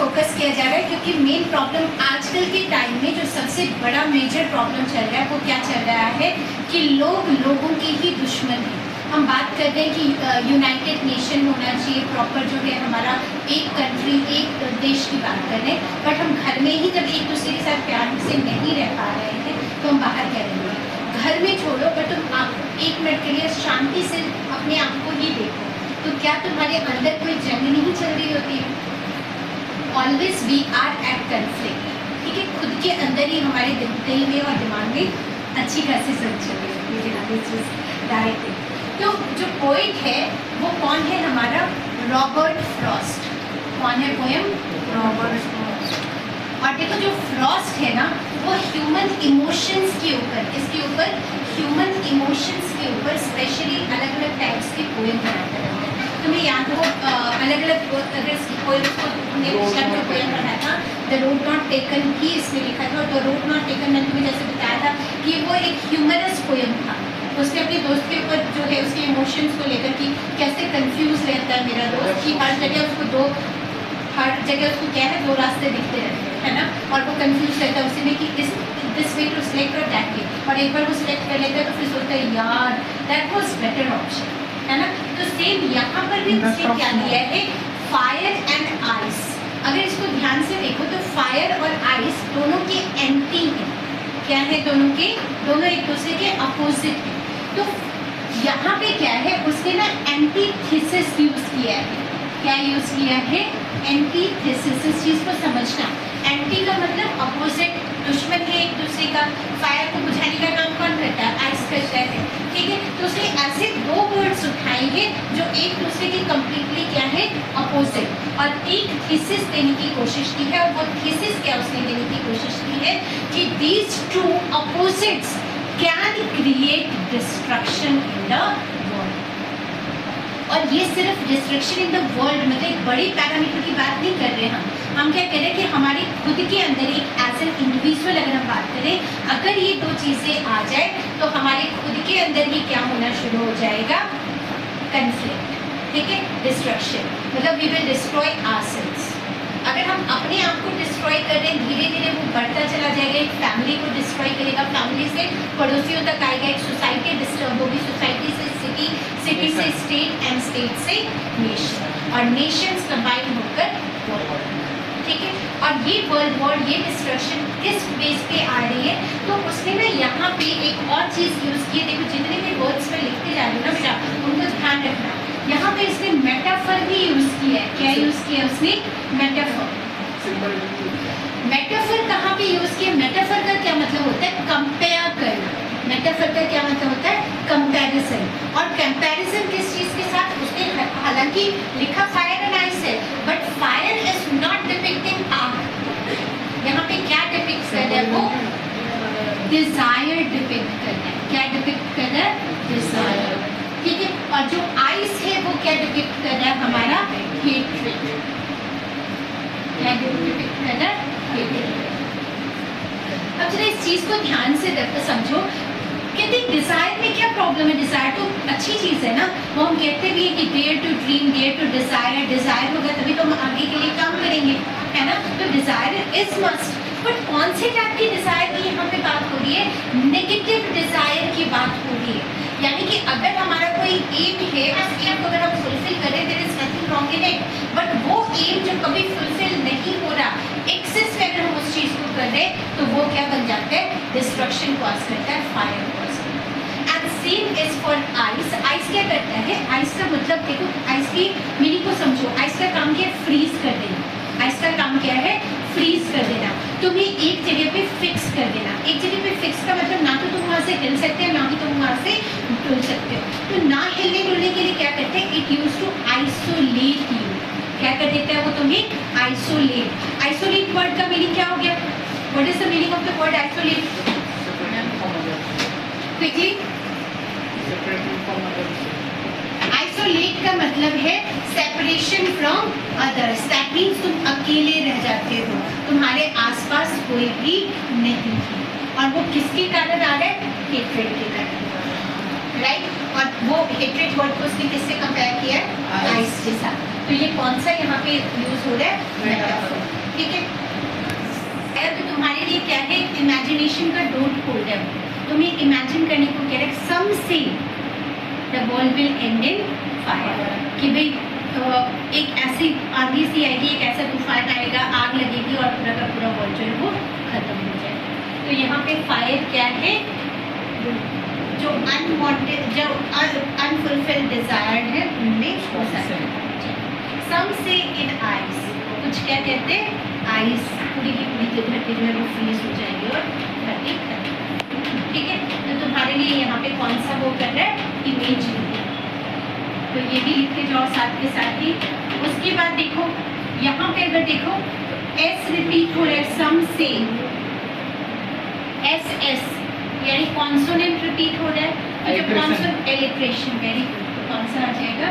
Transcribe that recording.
Focus किया जा रहा है, क्योंकि मेन प्रॉब्लम आजकल के टाइम में जो सबसे बड़ा मेजर प्रॉब्लम चल रहा है वो क्या चल रहा है कि लोग लोगों के ही दुश्मन हैं। हम बात कर रहे हैं कि यूनाइटेड नेशन होना चाहिए प्रॉपर, जो है हमारा एक कंट्री एक देश की बात कर रहे हैं, बट हम घर में ही जब एक दूसरे के साथ प्यार से नहीं रह पा रहे हैं तो हम बाहर क्या रहेंगे। घर में छोड़ो, बट तुम आप एक मिनट के लिए शांति से अपने आप को ही देखो, तो क्या तुम्हारे अंदर कोई जंग नहीं चल रही होती है? Always we are at conflict, ठीक है। खुद के अंदर ही हमारे दिल में और दिमाग में अच्छी खासी सब चल रही है। तो जो पोइट है वो कौन है? हमारा रॉबर्ट फ्रॉस्ट। कौन है पोएम? Robert Frost. और देखो जो फ्रॉस्ट है ना वो ह्यूमन इमोशंस के ऊपर, इसके ऊपर ह्यूमन इमोशंस के ऊपर स्पेशली अलग अलग टाइप्स के पोएम बनाता है। तुम्हें याद हो अलग अलग अगर पोएम्स को तुमने पिछला जो पोएम पढ़ा था द रोड नॉट टेकन ही इसमें लिखा था, और द रोड नॉट टेकन मैंने तुम्हें जैसे बताया था कि वो एक ह्यूमरस पोएम था। उसने अपने दोस्त के ऊपर जो है उसके इमोशंस को लेकर कि कैसे कंफ्यूज रहता है मेरा दोस्त, कि हर जगह उसको क्या है दो रास्ते दिखते रहते हैं, है ना, और वो कंफ्यूज रहता है उसी में कि दिस वे टू सिलेक्ट और दैट वे, और एक बार वो सिलेक्ट कर लेता है तो फिर सोचता है यार दैट वाज बेटर ऑप्शन, है ना। तो सेम यहाँ पर भी उसने क्या लिया है, फायर एंड आइस। अगर इसको ध्यान से देखो तो फायर और आइस दोनों के एंटी हैं। क्या है? दोनों एक दूसरे के अपोजिट हैं। तो यहाँ पे क्या है, उसने ना एंटीथेसिस यूज किया है। क्या यूज किया है? एंटीथेसिस। इस चीज को समझना, एंटी का मतलब अपोजिट, दुश्मन है एक दूसरे का। फायर को बुझाने का काम कौन करता है? आइस करता है, ठीक है। तो उसने ऐसे दो वर्ड्स उठाए हैं जो एक दूसरे की कंप्लीटली क्या है, अपोजिट, और एक थीसिस देने की कोशिश की है। और वो थीसिस क्या उसने देने की कोशिश की है कि these two opposites can create destruction in the world. और ये सिर्फ डिस्ट्रक्शन इन द वर्ल्ड मतलब एक बड़े पैरामीटर की बात नहीं कर रहे हम क्या कह रहे हैं कि हमारे खुद के अंदर एक एज एन इंडिविजुअल अगर हम बात करें, अगर ये दो चीज़ें आ जाए तो हमारे खुद के अंदर ही क्या होना शुरू हो जाएगा, कन्फ्लिक्ट, ठीक है, डिस्ट्रक्शन, मतलब वी विल डिस्ट्रॉय आवरसेल्व्स। अगर हम अपने आप को डिस्ट्रॉय कर रहे हैं, धीरे धीरे वो बढ़ता चला जाएगा, एक फैमिली को डिस्ट्रॉय करेगा, फैमिली से पड़ोसियों तक आएगा, एक सोसाइटी डिस्टर्ब होगी, सोसाइटी से सिटी, सिटी से स्टेट, एंड स्टेट से नेशन, और नेशंस कंबाइन होकर वर्ल्ड, ठीक है। और ये वर्ल्ड वॉर, ये डिस्ट्रक्शन किस बेस पे आ रही है, तो उसने ना यहाँ पे एक और चीज़ यूज़ की है। देखो जितने भी वर्ड्स में लिखते जा रहे हो ना बेटा, उनको ध्यान रखना। यहाँ पे इसने मेटाफर भी यूज़ किया है। क्या यूज़ किया उसने? मेटाफर। मेटाफर कहाँ पे यूज़ किया? मेटाफर का क्या मतलब होता है? कंपेयर करना। मेटाफर का क्या मतलब होता है? कंपैरिजन। और कंपैरिजन किस चीज़ के साथ? उसने हालांकि लिखा फायर एंड आइस है, but fire is not depicting आग। यहाँ पे क्या डिपिक्ट कर रहा है वो? डिजायर डिपिक्ट कर रहा है। क्या डिपिक्ट कर रहा है? डिजायर, ठीक है। और जो आइस है वो क्या डिपिक्ट कर रहा है? हमारा हेट्रेड। क्या डिपिक्ट कर रहा है? हेट्रेड। अब जरा इस चीज को ध्यान से समझो। कहते डिजायर में क्या प्रॉब्लम है? डिजायर तो अच्छी चीज है ना, वो हम कहते भी है कि dare to dream, dare to desire. Desire होगा तभी तो हम आगे के लिए काम करेंगे, है ना। तो डिजायर इज मस्ट, बट कौन से टाइप की डिजायर की यहाँ पे बात हो रही है? नेगेटिव डिजायर की बात हो रही है। यानी कि अगर हमारा कोई एम है, उस एम को अगर हम फुलफिल करें, there is nothing wrong in it, but वो एम जो कभी फुलफिल नहीं हो रहा, एक्सेस में अगर हम उस चीज को कर रहे हैं तो वो क्या बन जाता है? डिस्ट्रक्शन कॉज करता है, फायर कॉज करता है। And same is for ice. Ice क्या करता है? आइस का मतलब देखो, आइस की मीनिंग को समझो। आइस का काम क्या है? फ्रीज कर देना। आइस का काम क्या है? फ्रीज कर देना, तुम्हें एक जगह पे फिक्स कर देना। एक जगह पे फिक्स का मतलब ना तो तुम वहाँ से हिल सकते हो, ना ही तुम वहाँ से डुल सकते हो। तो ना हिलने डुलने के लिए क्या करते हैं? It use to isolate you. क्या कर देता है वो तुम्हें? आइसोलेट। आइसोलेट वर्ड का मीनिंग क्या हो गया? What is the meaning of the word isolate? Quickly. Isolate का मतलब है separation from others. That means तुम अकेले रह जाते हो, तुम्हारे आसपास कोई भी नहीं है। और वो किसके कारण आ रहा है? हेट्रेड के कारण, राइट। और वो हेट्रेड वर्ड को उसने किससे कंपेयर किया है? आइस के साथ। तो ये कौन सा यहाँ पे यूज हो रहा है? मेटाफर। ठीक है। तो तुम्हारे लिए क्या है, इमेजिनेशन का डोंट होल्ड है, तुम्हें इमेजिन करने को कह रहे सम से the world will and in fire, कि भाई एक ऐसी आंधी सी आएगी, एक ऐसा तूफान आएगा, आग लगेगी और पूरा का पूरा वर्ल्ड जो है वो खत्म हो जाएगा। तो यहाँ पे फायर क्या है, जो अनवांटेड, जो अनफुलफिल्ड डिजायर है उनमें हो सकता है। सम से इन आइज, कुछ क्या कहते हैं, आइज पूरी की पूरी जो धरती जो है वो फ्रीज हो जाएगी और धरती खत्म। ठीक है, तो तुम्हारे लिए यहाँ पे कौन सा वो कर रहा है, इमेज, तो ये भी लिख के जाओ साथ के साथ ही। उसके बाद देखो यहाँ पे अगर देखो तो एस रिपीट हो रहा है, सम से एस एस यानी कॉन्सोनेंट रिपीट हो रहा है, तो जब कॉन्सोनेंट एलिट्रेशन, वेरी गुड, तो कौन सा आ जाएगा,